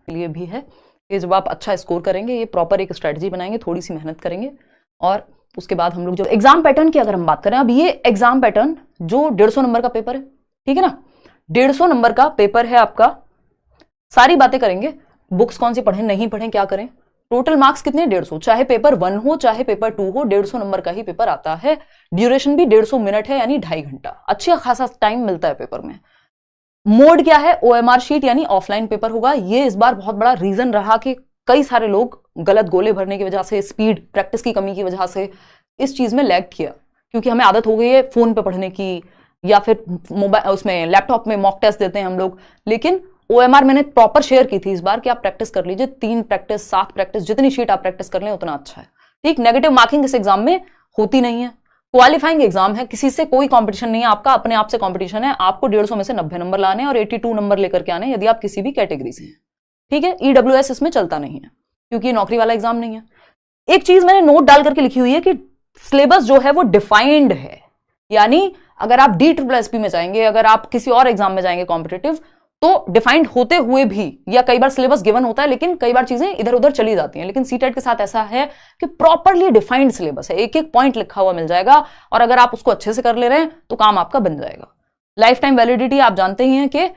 लिए भी है कि जब आप अच्छा स्कोर करेंगे, ये प्रॉपर एक स्ट्रेटजी बनाएंगे, थोड़ी सी मेहनत करेंगे और उसके बाद हम लोग जो एग्जाम पैटर्न की अगर हम बात करें, अब ये एग्जाम पैटर्न जो 150 नंबर का पेपर है, ठीक है ना, 150 नंबर का पेपर है आपका। सारी बातें करेंगे, बुक्स कौन सी पढ़ें नहीं पढ़ें क्या करें, टोटल मार्क्स कितने 150, चाहे पेपर 1 हो चाहे पेपर 2 हो, 150 नंबर का ही पेपर आता है। ड्यूरेशन भी 150 मिनट है, यानी 2.5 घंटा, अच्छा खासा टाइम मिलता है पेपर में। मोड क्या है, OMR शीट यानी ऑफलाइन पेपर होगा। ये इस बार बहुत बड़ा रीजन रहा कि कई सारे लोग गलत गोले भरने की वजह से, स्पीड प्रैक्टिस की कमी की वजह से इस चीज में लैग किया, क्योंकि हमें आदत हो गई है फोन पे पढ़ने की या फिर मोबाइल उसमें लैपटॉप में मॉक टेस्ट देते हैं हम लोग। लेकिन OMR मैंने प्रॉपर शेयर की थी इस बार कि आप प्रैक्टिस कर लीजिए, 3 प्रैक्टिस 7 प्रैक्टिस, जितनी शीट आप प्रैक्टिस कर लें उतना अच्छा है। ठीक, नेगेटिव मार्किंग इस एग्जाम में होती नहीं है, क्वालिफाइंग एग्जाम है, किसी से कोई कंपटीशन नहीं है, आपका अपने आप से कंपटीशन है। आपको 150 में से 90 नंबर लाने और 82 नंबर लेकर के आने, यदि आप किसी भी कैटेगरी से हैं। ठीक है, EWS इसमें चलता नहीं है क्योंकि नौकरी वाला एग्जाम नहीं है। एक चीज मैंने नोट डाल करके लिखी हुई है कि सिलेबस जो है वो डिफाइंड है, यानी अगर आप DSSB में जाएंगे, अगर आप किसी और एग्जाम में जाएंगे कॉम्पिटेटिव, तो डिफाइंड होते हुए भी, या कई बार सिलेबस गिवन होता है लेकिन कई बार चीजें इधर उधर चली जाती हैं। लेकिन सीटेट के साथ ऐसा है कि प्रॉपरली डिफाइंड सिलेबस है, एक एक पॉइंट लिखा हुआ मिल जाएगा, और अगर आप उसको अच्छे से कर ले रहे हैं तो काम आपका बन जाएगा। लाइफ टाइम वैलिडिटी आप जानते ही हैं कि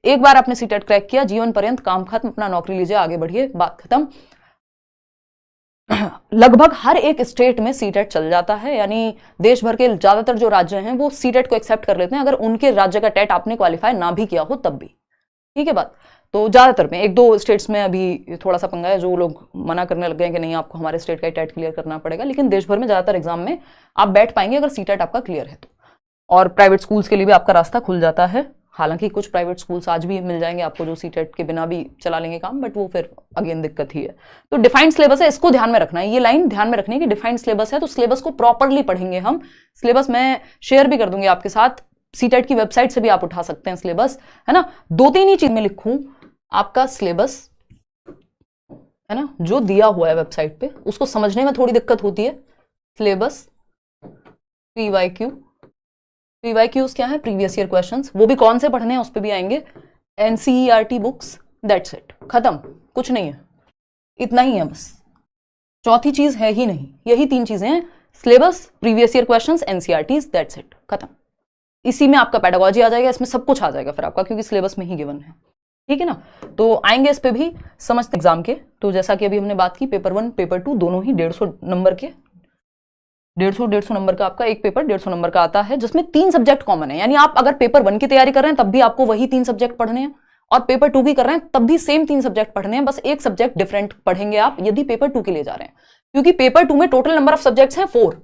एक बार आपने सीटेट क्रैक किया, जीवन पर्यंत काम खत्म, अपना नौकरी लीजिए, आगे बढ़िए, बात खत्म। लगभग हर एक स्टेट में सीटेट चल जाता है, यानी देश भर के ज्यादातर जो राज्य हैं वो सीटेट को एक्सेप्ट कर लेते हैं, अगर उनके राज्य का टेट आपने क्वालिफाई ना भी किया हो तब भी। ठीक है बात। तो ज्यादातर में, 1-2 स्टेट्स में अभी थोड़ा सा पंगा है, जो लोग मना करने लग गए कि नहीं आपको हमारे स्टेट का टेट क्लियर करना पड़ेगा, लेकिन देश भर में ज्यादातर एग्जाम में आप बैठ पाएंगे अगर सीटेट आपका क्लियर है तो। और प्राइवेट स्कूल्स के लिए भी आपका रास्ता खुल जाता है, हालांकि कुछ प्राइवेट स्कूल्स आज भी मिल जाएंगे आपको जो सीटेट के बिना भी चला लेंगे काम, बट वो फिर अगेन दिक्कत ही है। तो डिफाइंड सिलेबस है, इसको ध्यान में रखना है, ये लाइन ध्यान में रखनी है कि डिफाइंड सिलेबस है, तो सिलेबस को प्रॉपरली पढ़ेंगे हम। सिलेबस मैं शेयर भी कर दूंगी आपके साथ, सीटेट की वेबसाइट से भी आप उठा सकते हैं सिलेबस, है ना। 2-3 ही चीज में लिखूं, आपका सिलेबस है ना जो दिया हुआ है वेबसाइट पे, उसको समझने में थोड़ी दिक्कत होती है। सिलेबस, PYQs क्या है, प्रीवियस ईयर क्वेश्चंस, वो भी कौन से पढ़ने हैं उस पर भी आएंगे। NCERT बुक्स, दैट्स इट, खत्म, कुछ नहीं है, इतना ही है बस, चौथी चीज है ही नहीं, यही 3 चीजें हैं, syllabus, previous year questions, NCERTs, that's it, खत्म। इसी में आपका पेडागोजी आ जाएगा, इसमें सब कुछ आ जाएगा फिर आपका, क्योंकि सिलेबस में ही गिवन है। ठीक है ना, तो आएंगे इस पे भी समझते एग्जाम के। तो जैसा कि अभी हमने बात की, पेपर 1 पेपर 2 दोनों ही 150 नंबर के, 150 नंबर का आपका एक पेपर 150 नंबर का आता है, जिसमें 3 सब्जेक्ट कॉमन है, यानी आप अगर पेपर 1 की तैयारी कर रहे हैं तब भी आपको वही 3 सब्जेक्ट पढ़ने हैं, और पेपर 2 की कर रहे हैं तब भी सेम 3 सब्जेक्ट पढ़ने हैं, बस एक सब्जेक्ट डिफरेंट पढ़ेंगे आप यदि पेपर 2 के लिए जा रहे हैं, क्योंकि पेपर 2 में टोटल नंबर ऑफ सब्जेक्ट्स हैं 4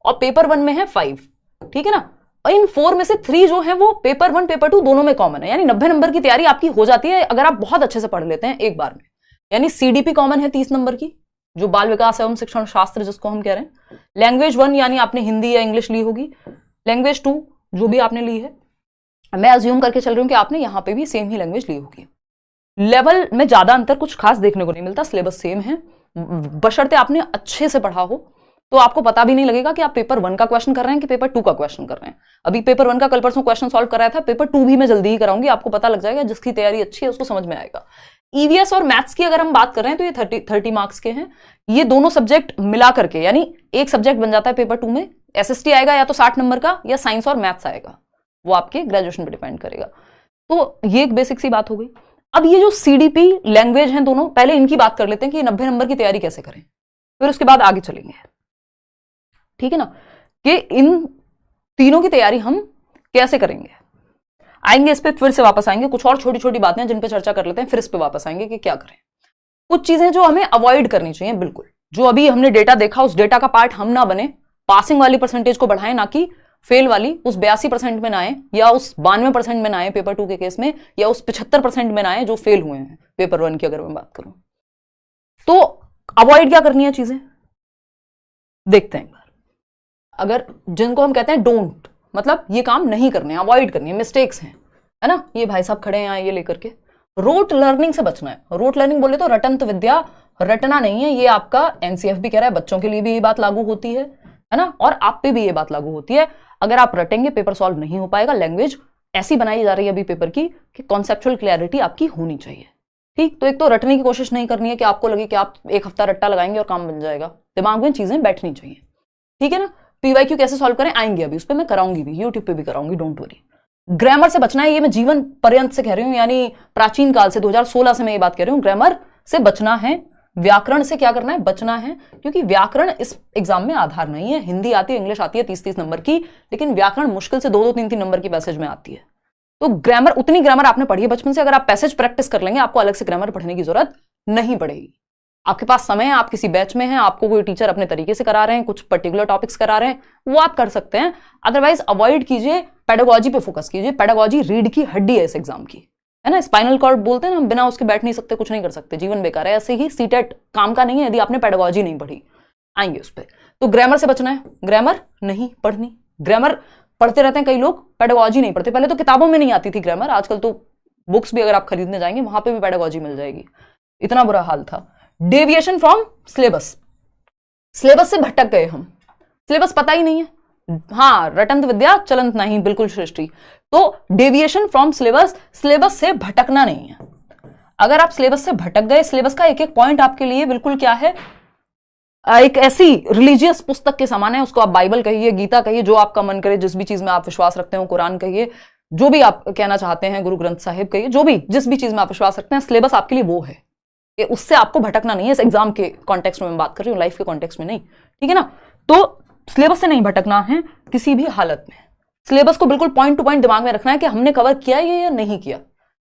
और पेपर 1 में है 5। ठीक है ना, और इन 4 में से 3 जो है वो पेपर 1 पेपर 2 दोनों में कॉमन है, यानी 90 नंबर की तैयारी आपकी हो जाती है अगर आप बहुत अच्छे से पढ़ लेते हैं एक बार में। यानी CDP कॉमन है 30 नंबर की, जो बाल विकास एवं शिक्षण शास्त्र जिसको हम कह रहे हैं। लैंग्वेज 1 यानी आपने हिंदी या इंग्लिश ली होगी, लैंग्वेज 2 जो भी आपने ली है, मैं अज्यूम करके चल रही हूं कि आपने यहां पे भी सेम ही लैंग्वेज ली होगी। लेवल में ज्यादा अंतर कुछ खास देखने को नहीं मिलता, सिलेबस सेम है, बशर्ते आपने अच्छे से पढ़ा हो, तो आपको पता भी नहीं लगेगा कि आप पेपर 1 का क्वेश्चन कर रहे हैं कि पेपर 2 का क्वेश्चन कर रहे हैं। अभी पेपर 1 का कल परसों क्वेश्चन सॉल्व कराया था, पेपर 2 भी मैं जल्दी ही कराऊंगी, आपको पता लग जाएगा, जिसकी तैयारी अच्छी है उसको समझ में आएगा। EVS और मैथ्स की अगर हम बात कर रहे हैं तो ये 30 मार्क्स के हैं, ये दोनों सब्जेक्ट मिला करके, यानी एक सब्जेक्ट बन जाता है पेपर 2 में। SST आएगा या तो 60 नंबर का, या साइंस और मैथ्स आएगा, वो आपके ग्रेजुएशन पे डिपेंड करेगा। तो ये एक बेसिक सी बात हो गई। अब ये जो CDP लैंग्वेज हैं दोनों, पहले इनकी बात कर लेते हैं कि 90 नंबर की तैयारी कैसे करें, फिर उसके बाद आगे चलेंगे। ठीक है ना, कि इन तीनों की तैयारी हम कैसे करेंगे, आएंगे इस पे, फिर से वापस आएंगे, कुछ और छोटी छोटी बातें जिन पे चर्चा कर लेते हैं, फिर इस पे वापस आएंगे कि क्या करें। कुछ चीजें जो हमें अवॉइड करनी चाहिए, बिल्कुल जो अभी हमने डेटा देखा उस डेटा का पार्ट हम ना बने, पासिंग वाली परसेंटेज को बढ़ाएं, ना कि फेल वाली उस 82% में ना आए, या उस 92% में ना आए पेपर 2 के केस में, या उस 75% में ना आए जो फेल हुए हैं पेपर 1 की अगर मैं बात करूं। तो अवॉइड क्या करनी है चीजें, देखते हैं एक बार। अगर जिनको हम कहते हैं डोंट, मतलब ये काम नहीं करने, अवॉइड करनी है, मिस्टेक्स हैं, है ना, ये भाई साहब खड़े हैं ये लेकर के, रोट लर्निंग से बचना है। रोट लर्निंग बोले तो रटंत विद्या, रटना नहीं है, ये आपका NCF भी कह रहा है, बच्चों के लिए भी ये बात लागू होती है ना, और आप पे भी ये बात लागू होती है। अगर आप रटेंगे पेपर सॉल्व नहीं हो पाएगा। लैंग्वेज ऐसी बनाई जा रही है अभी पेपर की कि कॉन्सेप्चुअल क्लैरिटी आपकी होनी चाहिए, ठीक, तो एक तो रटने की कोशिश नहीं करनी है कि आपको लगे कि आप एक हफ्ता रट्टा लगाएंगे और काम बन जाएगा। दिमाग में चीजें बैठनी चाहिए, ठीक है ना। पीवाईक्यू कैसे सॉल्व करें, आएंगे अभी, उस पर मैं कराऊंगी भी, यूट्यूब पे भी कराऊंगी, डोंट वरी। ग्रामर से बचना है, ये मैं जीवन पर्यंत से कह रही हूं, यानी प्राचीन काल से, 2016 से मैं ये बात कह रही हूं। ग्रामर से बचना है, व्याकरण से क्या करना है, बचना है, क्योंकि व्याकरण इस एग्जाम में आधार नहीं है। हिंदी आती है, इंग्लिश आती है 30-30 नंबर की, लेकिन व्याकरण मुश्किल से 2-2, 3-3 नंबर की पैसेज में आती है। तो ग्रामर, उतनी ग्रामर आपने पढ़ी है बचपन से, अगर आप पैसेज प्रैक्टिस कर लेंगे, आपको अलग से ग्रामर पढ़ने की जरूरत नहीं पड़ेगी। आपके पास समय है, आप किसी बैच में हैं, आपको कोई टीचर अपने तरीके से करा रहे हैं, कुछ पर्टिकुलर टॉपिक्स करा रहे हैं, वो आप कर सकते हैं। अदरवाइज अवॉइड कीजिए, पेडागोजी पे फोकस कीजिए। पेडागोजी रीढ़ की हड्डी है इस एग्जाम की, है ना। स्पाइनल कॉर्ड बोलते हैं ना, बिना उसके बैठ नहीं सकते, कुछ नहीं कर सकते, जीवन बेकार है। ऐसे ही सीटेट काम का नहीं है यदि आपने पेडागोजी नहीं पढ़ी। आएंगे उस पर। तो ग्रामर से बचना है, ग्रामर नहीं पढ़नी। ग्रामर पढ़ते रहते हैं कई लोग, पेडागोजी नहीं पढ़ते। पहले तो किताबों में नहीं आती थी ग्रामर, आजकल तो बुक्स भी अगर आप खरीदने जाएंगे वहां पे भी पेडागोजी मिल जाएगी। इतना बुरा हाल था। डेविएशन फ्रॉम सिलेबस, सिलेबस से भटक गए हम, सिलेबस पता ही नहीं है। हाँ, रटंत विद्या चलंत नहीं, बिल्कुल सृष्टि। तो डेविएशन फ्रॉम सिलेबस, सिलेबस से भटकना नहीं है। अगर आप सिलेबस से भटक गए, सिलेबस का एक एक पॉइंट आपके लिए बिल्कुल क्या है, एक ऐसी रिलीजियस पुस्तक के समान है। उसको आप बाइबल कहिए, गीता कहिए, जो आपका मन करे, जिस भी चीज में आप विश्वास रखते हो, कुरान कहिए, जो भी आप कहना चाहते हैं, गुरु ग्रंथ साहिब कहिए, जो भी, जिस भी चीज में आप विश्वास रखते हैं, सिलेबस आपके लिए वो है कि उससे आपको भटकना नहीं है। इस एग्जाम के कॉन्टेक्स्ट में मैं बात कर रही हूँ, लाइफ के कॉन्टेक्स्ट में नहीं, ठीक है ना। तो सिलेबस से नहीं भटकना है किसी भी हालत में। सिलेबस को बिल्कुल पॉइंट टू पॉइंट दिमाग में रखना है कि हमने कवर किया ये या नहीं किया,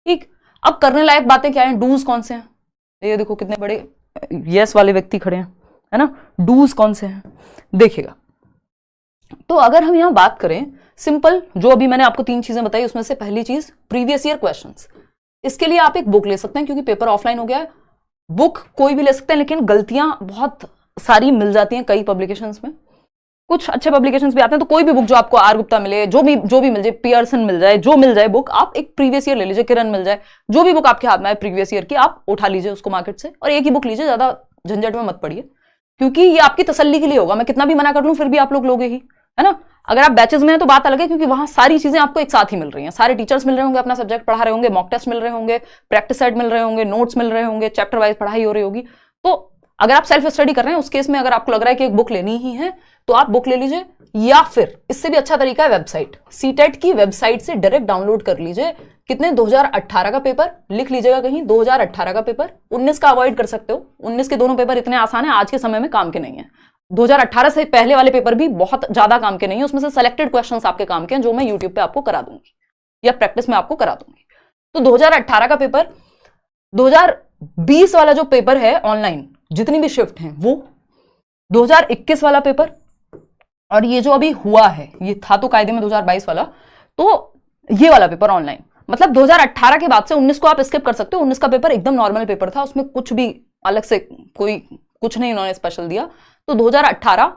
ठीक। अब करने लायक बातें क्या हैं, डूज कौन से हैं, ये देखो कितने बड़े यस वाले व्यक्ति खड़े हैं, है ना। डूज कौन से हैं देखिएगा। तो अगर हम यहां बात करें सिंपल, जो अभी मैंने आपको 3 चीजें बताई, उसमें से पहली चीज प्रीवियस ईयर क्वेश्चंस। इसके लिए आप एक बुक ले सकते हैं, क्योंकि पेपर ऑफलाइन हो गया है। बुक कोई भी ले सकते हैं, लेकिन गलतियां बहुत सारी मिल जाती हैं कई पब्लिकेशंस में। कुछ अच्छे पब्लिकेशंस भी आते हैं, तो कोई भी बुक जो आपको आर गुप्ता मिले, जो भी मिल जाए, पियर्सन मिल जाए, जो मिल जाए बुक, आप एक प्रीवियस ईयर ले लीजिए, किरण मिल जाए, जो भी बुक आपके हाथ में आए प्रीवियस ईयर की, आप उठा लीजिए उसको मार्केट से, और एक ही बुक लीजिए, ज्यादा झंझट में मत पड़िए, क्योंकि ये आपकी तसल्ली के लिए होगा। मैं कितना भी मना कर लूं फिर भी आप लोग लोगे ही, है ना। अगर आप बैचेस में हैं तो बात अलग है, क्योंकि वहां सारी चीजें आपको एक साथ ही मिल रही हैं, सारे टीचर्स मिल रहे होंगे, अपना सब्जेक्ट पढ़ा रहे होंगे, मॉक टेस्ट मिल रहे होंगे, प्रैक्टिस सेट मिल रहे होंगे, नोट्स मिल रहे होंगे, चैप्टर वाइज पढ़ाई हो रही होगी। तो अगर आप सेल्फ स्टडी कर रहे हैं, उस केस में अगर आपको लग रहा है कि एक बुक लेनी ही है, तो आप बुक ले लीजिए, या फिर इससे भी अच्छा तरीका है वेबसाइट, सीटेट की वेबसाइट से डायरेक्ट डाउनलोड कर लीजिए। कितने, 2018 का पेपर लिख लीजिएगा कहीं, 2018 का पेपर, 19 का अवॉइड कर सकते हो। 19 के दोनों पेपर इतने आसान है, आज के समय में काम के नहीं है। 2018 से पहले वाले पेपर भी बहुत ज्यादा काम के नहीं है, उसमें से सेलेक्टेड क्वेश्चंस आपके काम के हैं, जो मैं यूट्यूब पे आपको करा दूंगी या प्रैक्टिस में आपको करा दूंगी। तो 2018 का पेपर, 2020 वाला जो पेपर है ऑनलाइन, जितनी भी शिफ्ट हैं वो, 2021 वाला पेपर, और ये जो अभी हुआ है, ये था तो कायदे में 2022 वाला, तो ये वाला पेपर ऑनलाइन। मतलब 2018 के बाद से 19 को आप स्किप कर सकते हो। 19 का पेपर एकदम नॉर्मल पेपर था, उसमें कुछ भी अलग से कोई कुछ नहीं उन्होंने स्पेशल दिया। तो 2018,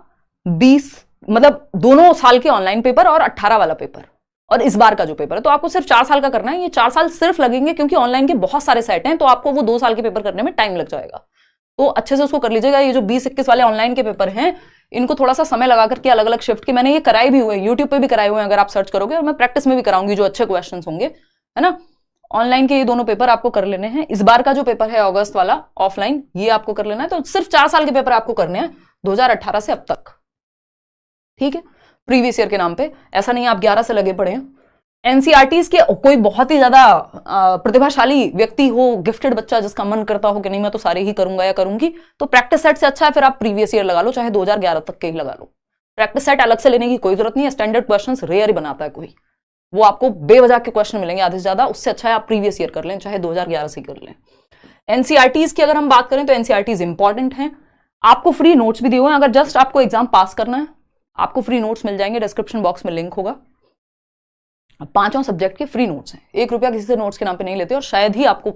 20 मतलब दोनों साल के ऑनलाइन पेपर और 18 वाला पेपर और इस बार का जो पेपर है, तो आपको सिर्फ 4 साल का करना है। ये 4 साल सिर्फ लगेंगे, क्योंकि ऑनलाइन के बहुत सारे सेट हैं, तो आपको वो 2 साल के पेपर करने में टाइम लग जाएगा। तो अच्छे से उसको कर लीजिएगा। ये जो 20-21 वाले ऑनलाइन के पेपर हैं, इनको थोड़ा सा समय लगा करके अलग अलग शिफ्ट के, मैंने ये कराए भी हुए, यूट्यूब पे भी कराए हुए हैं, अगर आप सर्च करोगे, और मैं प्रैक्टिस में भी कराऊंगी जो अच्छे क्वेश्चन होंगे, है ना। ऑनलाइन के ये दोनों पेपर आपको कर लेने हैं। इस बार का जो पेपर है अगस्त वाला ऑफलाइन, ये आपको कर लेना है। तो सिर्फ 4 साल के पेपर आपको करने हैं 2018 से अब तक, ठीक है, प्रीवियस ईयर के नाम पे। ऐसा नहीं है आप 11 से लगे पड़े हैं। एनसीईआरटीज के कोई बहुत ही ज्यादा प्रतिभाशाली व्यक्ति हो, गिफ्टेड बच्चा जिसका मन करता हो कि नहीं मैं तो सारे ही करूंगा या करूंगी, तो प्रैक्टिस सेट से अच्छा है फिर आप प्रीवियस ईयर लगा लो, चाहे 2011 तक के ही लगा लो। प्रैक्टिस सेट अलग से लेने की कोई जरूरत नहीं है। स्टैंडर्ड क्वेश्चंस रेयर ही बनाता है कोई, वो आपको बेवजह के क्वेश्चन मिलेंगे आधे से ज्यादा। उससे अच्छा है आप प्रीवियस ईयर कर लें, चाहे 2011 से कर लें। एनसीईआरटीज की अगर हम बात करें तो एनसीईआरटीज इंपॉर्टेंट हैं। आपको फ्री नोट्स भी दिए हुए हैं, अगर जस्ट आपको एग्जाम पास करना है आपको फ्री नोट्स मिल जाएंगे, डिस्क्रिप्शन बॉक्स में लिंक होगा। 5 सब्जेक्ट के फ्री नोट्स हैं, 1 रुपया किसी से नोट्स के नाम पे नहीं लेते, और शायद ही आपको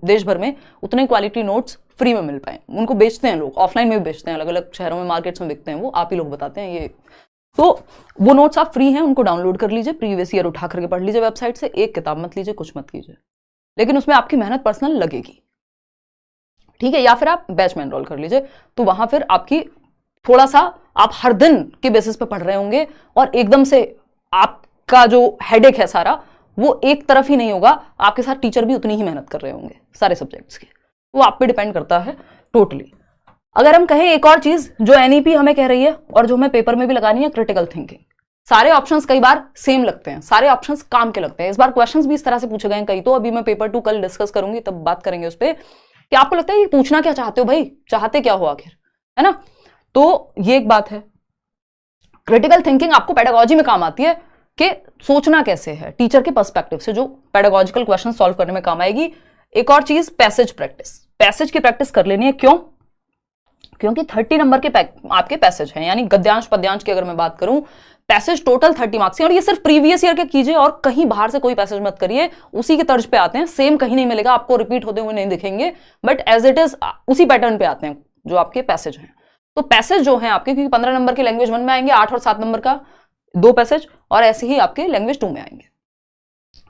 देश भर में उतने क्वालिटी नोट्स फ्री में मिल पाए। उनको बेचते हैं लोग, ऑफलाइन में भी बेचते हैं, अलग अलग शहरों में मार्केट्स में बिकते हैं, वो आप ही लोग बताते हैं ये। तो वो नोट्स आप फ्री हैं, उनको डाउनलोड कर लीजिए, प्रीवियस ईयर उठा करके पढ़ लीजिए वेबसाइट से। एक किताब मत लीजिए, कुछ मत कीजिए, लेकिन उसमें आपकी मेहनत पर्सनल लगेगी, ठीक है। या फिर आप बैच में एनरोल कर लीजिए, तो वहां फिर आपकी थोड़ा सा आप हर दिन के बेसिस पे पढ़ रहे होंगे, और एकदम से आपका जो हेडेक है सारा वो एक तरफ ही नहीं होगा, आपके साथ टीचर भी उतनी ही मेहनत कर रहे होंगे सारे सब्जेक्ट्स की, वो आप पे डिपेंड करता है टोटली। अगर हम कहें एक और चीज जो एनईपी हमें कह रही है और जो हमें पेपर में भी लगानी है, क्रिटिकल थिंकिंग। सारे ऑप्शंस कई बार सेम लगते हैं, सारे ऑप्शंस काम के लगते हैं। इस बार क्वेश्चंस भी इस तरह से पूछे गए हैं कई, तो अभी मैं पेपर 2 कल डिस्कस करूंगी, तब बात करेंगे उस पर कि आपको लगता है ये पूछना क्या चाहते हो भाई, चाहते क्या हो आखिर, है ना। तो ये एक बात है। क्रिटिकल थिंकिंग आपको पेडागोजी में काम आती है कि सोचना कैसे है टीचर के पर्सपेक्टिव से, जो पेडागोजिकल क्वेश्चन सॉल्व करने में काम आएगी। एक और चीज पैसेज प्रैक्टिस, पैसेज की प्रैक्टिस कर लेनी है। क्यों? क्योंकि 30 नंबर के आपके पैसेज हैं, यानी गद्यांश पद्यांश की अगर मैं बात करूं, पैसेज टोटल 30 मार्क्स हैं, और ये सिर्फ प्रीवियस ईयर के कीजिए और कहीं बाहर से कोई पैसेज मत करिए, उसी के तर्ज पे आते हैं, सेम कहीं नहीं मिलेगा आपको, रिपीट होते हुए नहीं दिखेंगे, बट एज इट इज उसी पैटर्न पे आते हैं जो आपके पैसेज हैं। तो पैसेज जो हैं आपके, क्योंकि 15 नंबर के लैंग्वेज 1 में आएंगे, 8 और 7 नंबर का 2 पैसेज, और ऐसे ही आपके लैंग्वेज 2 में आएंगे।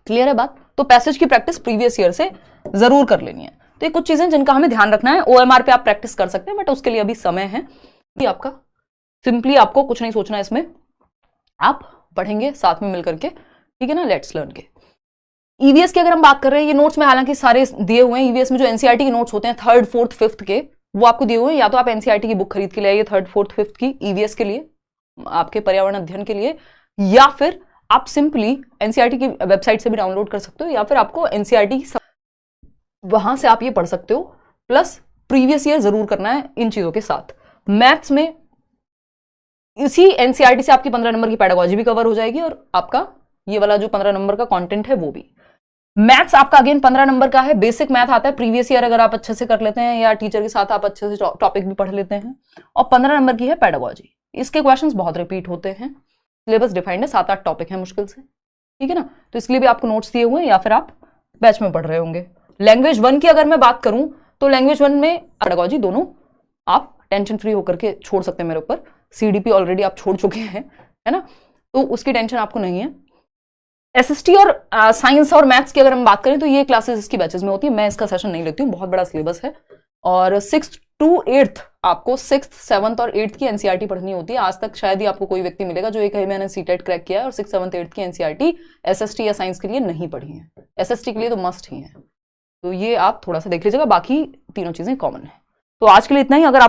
क्लियर है बात? तो पैसेज की प्रैक्टिस प्रीवियस ईयर से जरूर कर लेनी है। तो ये कुछ चीजें जिनका हमें ध्यान रखना है। ओएमआर पे आप प्रैक्टिस कर सकते हैं, बट उसके लिए अभी समय है। आपका सिंपली आपको कुछ नहीं सोचना है इसमें, आप पढ़ेंगे साथ में मिलकर के, ठीक है ना। लेट्स लर्न के ईवीएस की अगर हम बात कर रहे हैं, ये नोट्स में हालांकि सारे दिए हुए हैं। ईवीएस में जो एनसीईआरटी के नोट्स होते हैं 3rd, 4th, 5th के, वो आपको दिए हुए हैं। या तो आप एनसीईआरटी की बुक खरीद के ले आइए 3rd, 4th, 5th की ईवीएस के लिए, आपके पर्यावरण अध्ययन के लिए, या फिर आप सिंपली एनसीईआरटी की वेबसाइट से भी डाउनलोड कर सकते हो, या फिर आपको एनसीईआरटी वहां से आप ये पढ़ सकते हो। प्लस प्रीवियस ईयर जरूर करना है इन चीजों के साथ। मैथ्स में इसी एनसीईआरटी से आपकी 15 नंबर की पेडागोजी भी कवर हो जाएगी, और आपका ये वाला जो 15 नंबर का कंटेंट है वो भी। मैथ्स आपका अगेन 15 नंबर का है, बेसिक मैथ आता है प्रीवियस ईयर अगर आप अच्छे से कर लेते हैं, या टीचर के साथ आप अच्छे से टॉपिक भी पढ़ लेते हैं, और 15 नंबर की है पेडागोजी। इसके क्वेश्चंस बहुत रिपीट होते हैं, सिलेबस डिफाइंड है, 7-8 टॉपिक है मुश्किल से, ठीक है ना। तो इसके लिए भी आपको नोट्स दिए हुए हैं, या फिर आप बैच में पढ़ रहे होंगे। लैंग्वेज 1 की अगर मैं बात करूं, तो लैंग्वेज 1 में पेडागोजी दोनों आप टेंशन फ्री होकर के छोड़ सकते हैं मेरे ऊपर। सीडीपी ऑलरेडी आप छोड़ चुके हैं, है ना, तो उसकी टेंशन आपको नहीं है। एसएसटी और साइंस और मैथ्स की अगर हम बात करें, तो ये क्लासेस इसकी बैचेस में होती है, मैं इसका सेशन नहीं लेती हूँ, बहुत बड़ा सिलेबस है। और 6th to 8th आपको 6th, 7th और 8th की एनसीईआरटी पढ़नी होती है। आज तक शायद ही आपको कोई व्यक्ति मिलेगा जो एक मैंने सीटेट क्रैक किया है और 6th, 7th, 8th की एनसीईआरटी एसएसटी या साइंस के लिए नहीं पढ़ी है। एसएसटी के लिए तो मस्ट ही है, तो ये आप थोड़ा सा देख लीजिएगा। बाकी तीनों चीजें कॉमन है। तो आज के लिए इतना ही। अगर आप